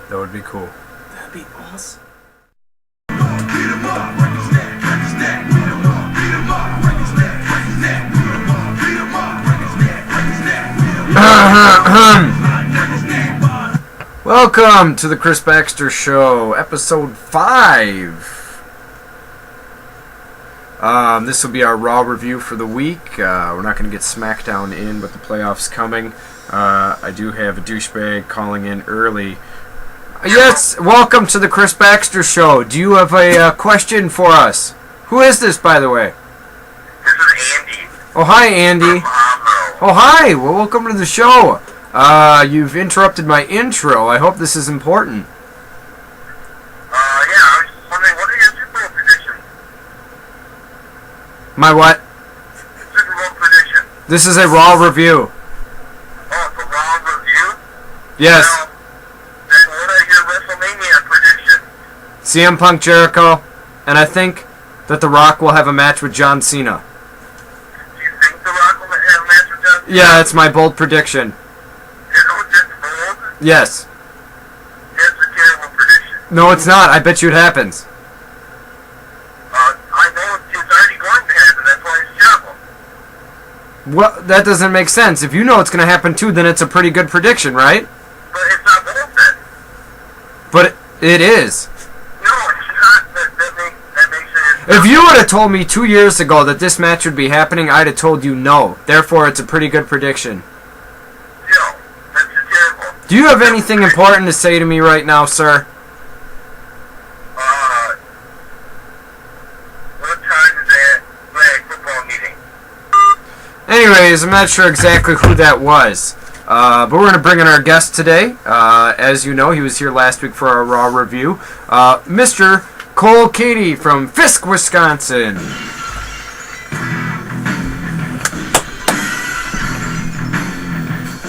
That would be cool. That'd be awesome. Welcome to the Chris Baxter Show, episode 5. This will be our Raw review for the week. We're not going to get SmackDown in, but the playoffs coming. I do have a douchebag calling in early. Yes, welcome to the Chris Baxter Show. Do you have a question for us? Who is this, by the way? This is Andy. Oh, hi, Andy. Oh, hi. Well, welcome to the show. You've interrupted my intro. I hope this is important. Yeah, I was just wondering, what are your Super Bowl predictions? My what? Super Bowl prediction. This is a Raw review. Oh, it's a Raw review? Yes. Now, then what are your WrestleMania predictions? CM Punk, Jericho, and I think that The Rock will have a match with John Cena. Do you think The Rock will have a match with John Cena? Yeah, it's my bold prediction. Just bold? Yes. That's a terrible prediction. No, it's not. I bet you it happens. I know it's already going to happen, that's why it's terrible. Well, that doesn't make sense. If you know it's going to happen too, then it's a pretty good prediction, right? But it's not bold then. But it is. No, it's not. That makes it... If you would have told me 2 years ago that this match would be happening, I'd have told you no. Therefore, it's a pretty good prediction. No, that's terrible. Do you have anything important to say to me right now, sir? What time is that flag football meeting? Anyways, I'm not sure exactly who that was. But we're going to bring in our guest today. As you know, he was here last week for our Raw review. Mr. Cole Cady from Fisk, Wisconsin.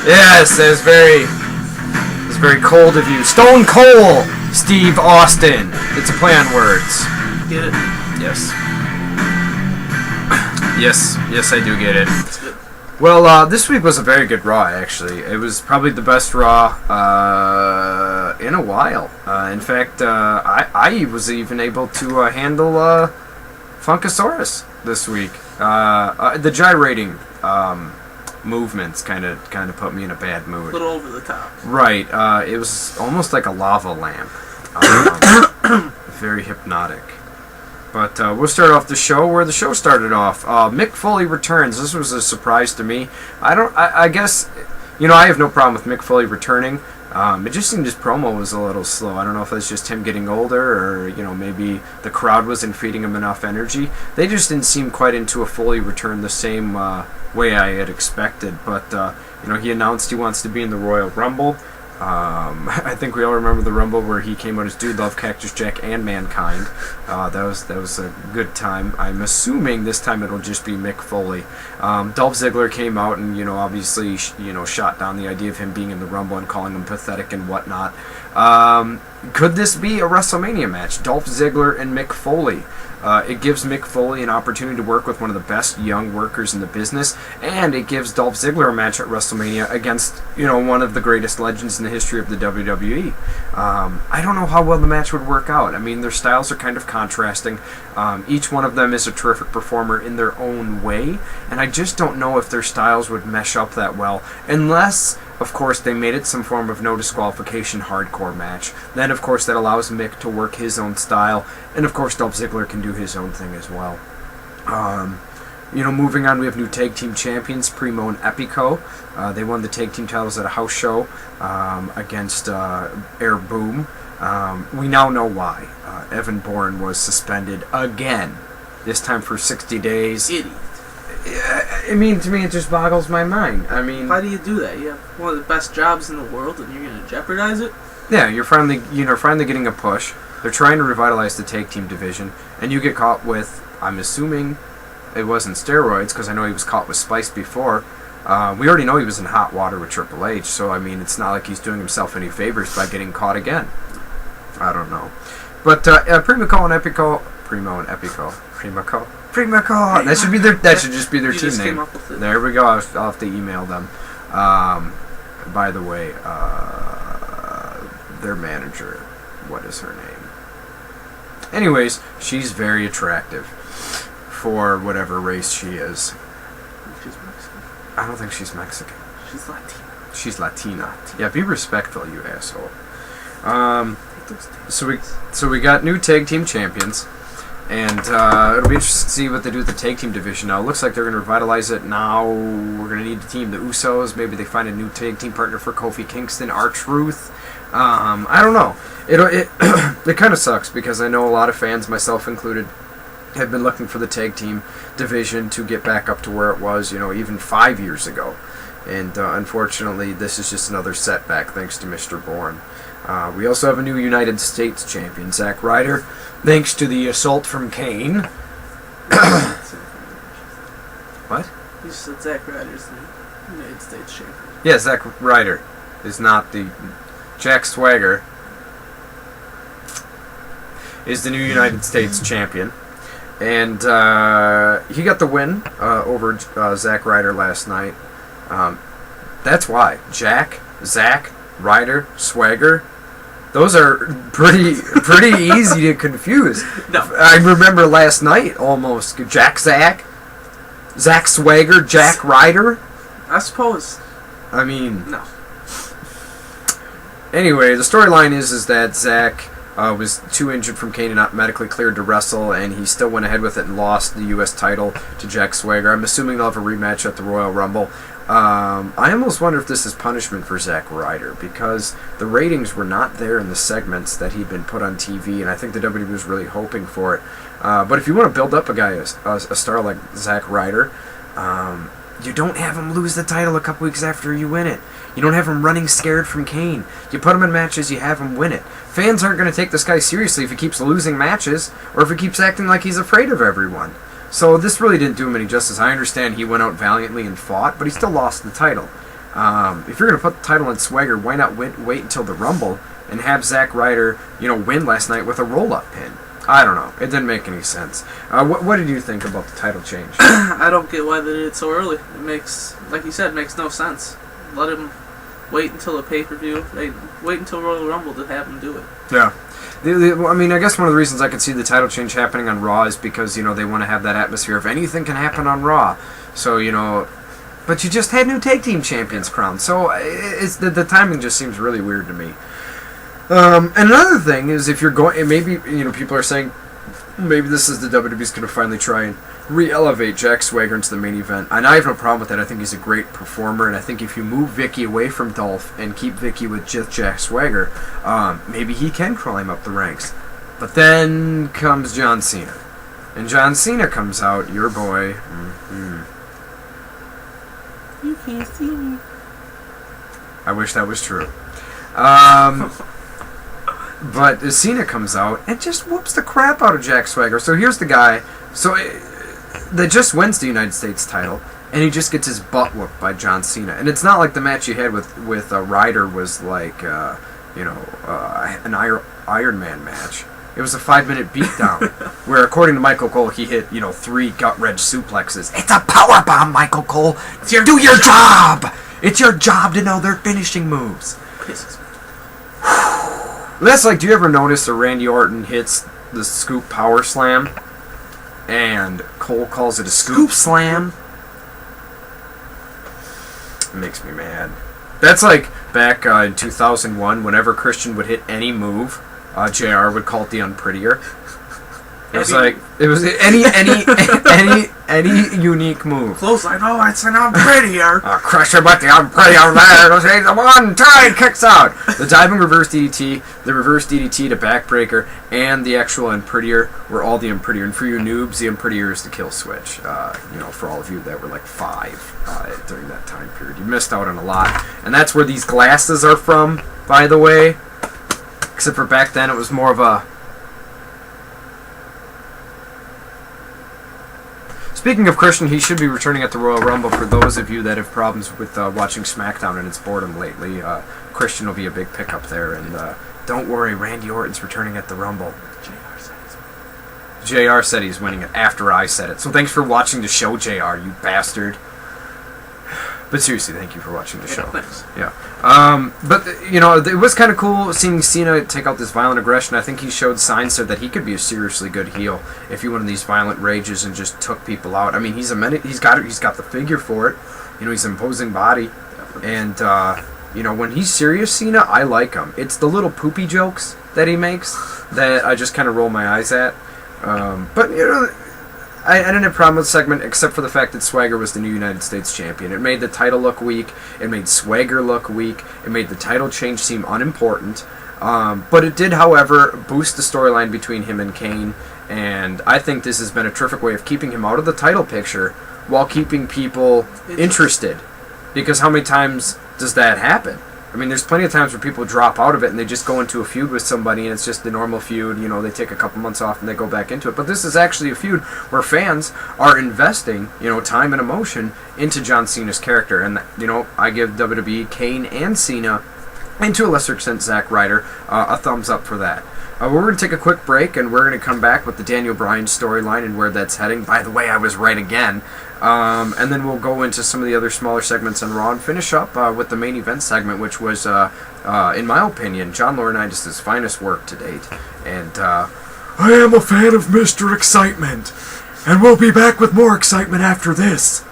Yes, that was very cold of you. Stone Cold Steve Austin. It's a play on words. Get it? Yes. Yes, I do get it. That's good. Well, this week was a very good Raw, actually. It was probably the best Raw in a while. In fact, I was even able to handle Funkasaurus this week. The gyrating movements kind of put me in a bad A mood. little over the top. Right. It was almost like a lava lamp. Very hypnotic. But we'll start off the show where the show started off. Mick Foley returns. This was a surprise to me. I guess, I have no problem with Mick Foley returning. It just seemed his promo was a little slow. I don't know if that's just him getting older or, maybe the crowd wasn't feeding him enough energy. They just didn't seem quite into a Foley return the same way I had expected. But, he announced he wants to be in the Royal Rumble. I think we all remember the Rumble where he came out as Dude Love, Cactus Jack, and Mankind. That was a good time. I'm assuming this time it'll just be Mick Foley. Dolph Ziggler came out and obviously shot down the idea of him being in the Rumble and calling him pathetic and whatnot. Could this be a WrestleMania match? Dolph Ziggler and Mick Foley. It gives Mick Foley an opportunity to work with one of the best young workers in the business, and it gives Dolph Ziggler a match at WrestleMania against, one of the greatest legends in the history of the WWE. I don't know how well the match would work out. I mean, their styles are kind of contrasting. Each one of them is a terrific performer in their own way, and I just don't know if their styles would mesh up that well, unless, of course, they made it some form of no disqualification hardcore match. Then, of course, that allows Mick to work his own style, and of course, Dolph Ziggler can do his own thing as well. Moving on, we have new tag team champions, Primo and Epico. They won the tag team titles at a house show against Air Boom. We now know why. Evan Bourne was suspended again, this time for 60 days. Idiot. I mean, to me, it just boggles my mind. I mean, Why do you do that? You have one of the best jobs in the world, and you're going to jeopardize it? yeah, you're finally getting a push. They're trying to revitalize the tag team division, and you get caught with, I'm assuming it wasn't steroids, because I know he was caught with Spice before. We already know he was in hot water with Triple H, so I mean, it's not like he's doing himself any favors by getting caught again. I don't know. But Primo and Epico. That should be their. That should just be their team name. There we go. I'll have to email them. By the way, their manager. What is her name? Anyways, she's very attractive for whatever race she is. She's Mexican. I don't think she's Mexican. She's Latina. She's Latina. Yeah, be respectful, you asshole. So we got new tag team champions, and it'll be interesting to see what they do with the tag team division. Now, it looks like they're going to revitalize it. Now we're going to need to team the Usos. Maybe they find a new tag team partner for Kofi Kingston, R-Truth. I don't know. It kind of sucks because I know a lot of fans, myself included, have been looking for the tag team division to get back up to where it was, even 5 years ago. And unfortunately, this is just another setback thanks to Mr. Bourne. We also have a new United States champion, Zack Ryder, thanks to the assault from Kane. What? You said Zack Ryder's the United States champion. Yeah, Zack Ryder is not the... Jack Swagger is the new United States champion. And he got the win over Zack Ryder last night. That's why. Zack, Ryder, Swagger, those are pretty easy to confuse. No. I remember last night almost. Zack Swagger, Jack Ryder. I suppose. I mean... No. Anyway, the storyline is that Zack was too injured from Kane and not medically cleared to wrestle, and he still went ahead with it and lost the U.S. title to Jack Swagger. I'm assuming they'll have a rematch at the Royal Rumble. I almost wonder if this is punishment for Zack Ryder, because the ratings were not there in the segments that he'd been put on TV, and I think the WWE was really hoping for it. But if you want to build up a guy, a star like Zack Ryder, you don't have him lose the title a couple weeks after you win it. You don't have him running scared from Kane. You put him in matches, you have him win it. Fans aren't going to take this guy seriously if he keeps losing matches, or if he keeps acting like he's afraid of everyone. So this really didn't do him any justice. I understand he went out valiantly and fought, but he still lost the title. If you're going to put the title on Swagger, why not wait until the Rumble and have Zack Ryder, win last night with a roll-up pin? I don't know. It didn't make any sense. What did you think about the title change? I don't get why they did it so early. It makes, like you said, makes no sense. Let him wait until a pay-per-view. Wait until Royal Rumble to have him do it. Yeah. I guess one of the reasons I could see the title change happening on Raw is because, they want to have that atmosphere of anything can happen on Raw. So, but you just had new tag team champions crowned. So it's the timing just seems really weird to me. And another thing is if you're going, maybe, people are saying maybe this is the WWE's going to finally try and re-elevate Jack Swagger into the main event. And I have no problem with that. I think he's a great performer, and I think if you move Vicky away from Dolph and keep Vicky with just Jack Swagger, maybe he can climb up the ranks. But then comes John Cena. And John Cena comes out, your boy. You can't see me. I wish that was true. But Cena comes out and just whoops the crap out of Jack Swagger. So here's the guy. So that just wins the United States title, and he just gets his butt whooped by John Cena. And it's not like the match you had with Ryder was like, an Iron Man match. It was a 5-minute beatdown, where according to Michael Cole, he hit 3 gut-wrench suplexes. It's a power bomb, Michael Cole. Do your job. It's your job to know their finishing moves. That's like, do you ever notice that Randy Orton hits the scoop power slam, and Cole calls it a scoop slam? It makes me mad. That's like back in 2001, whenever Christian would hit any move, JR would call it the unprettier. It was any unique move. Close, I know it's an unprettier. Crusher, but the unprettier there. The one time kicks out. The diving reverse DDT, the reverse DDT to backbreaker, and the actual unprettier were all the unprettier. And for you noobs, the unprettier is the kill switch. For all of you that were like 5 during that time period, you missed out on a lot. And that's where these glasses are from, by the way. Except for back then, it was more of a... Speaking of Christian, he should be returning at the Royal Rumble. For those of you that have problems with watching SmackDown and its boredom lately, Christian will be a big pickup there. And don't worry, Randy Orton's returning at the Rumble. JR said he's winning it after I said it. So thanks for watching the show, JR, you bastard. But seriously, thank you for watching the show. Thanks. Yeah. But, it was kind of cool seeing Cena take out this violent aggression. I think he showed signs there that he could be a seriously good heel if he went in these violent rages and just took people out. I mean, he's got the figure for it. He's an imposing body. And, when he's serious, Cena, I like him. It's the little poopy jokes that he makes that I just kind of roll my eyes at. But, I didn't have a problem with the segment except for the fact that Swagger was the new United States champion. It made the title look weak. It made Swagger look weak. It made the title change seem unimportant. But it did, however, boost the storyline between him and Kane. And I think this has been a terrific way of keeping him out of the title picture while keeping people interested. Because how many times does that happen? I mean, there's plenty of times where people drop out of it and they just go into a feud with somebody and it's just the normal feud. They take a couple months off and they go back into it. But this is actually a feud where fans are investing, time and emotion into John Cena's character. And, I give WWE, Kane, and Cena, and to a lesser extent Zack Ryder, a thumbs up for that. We're going to take a quick break and we're going to come back with the Daniel Bryan storyline and where that's heading. By the way, I was right again. And then we'll go into some of the other smaller segments on Raw and finish up with the main event segment, which was, in my opinion, John Laurinaitis' finest work to date. And I am a fan of Mr. Excitement, and we'll be back with more excitement after this.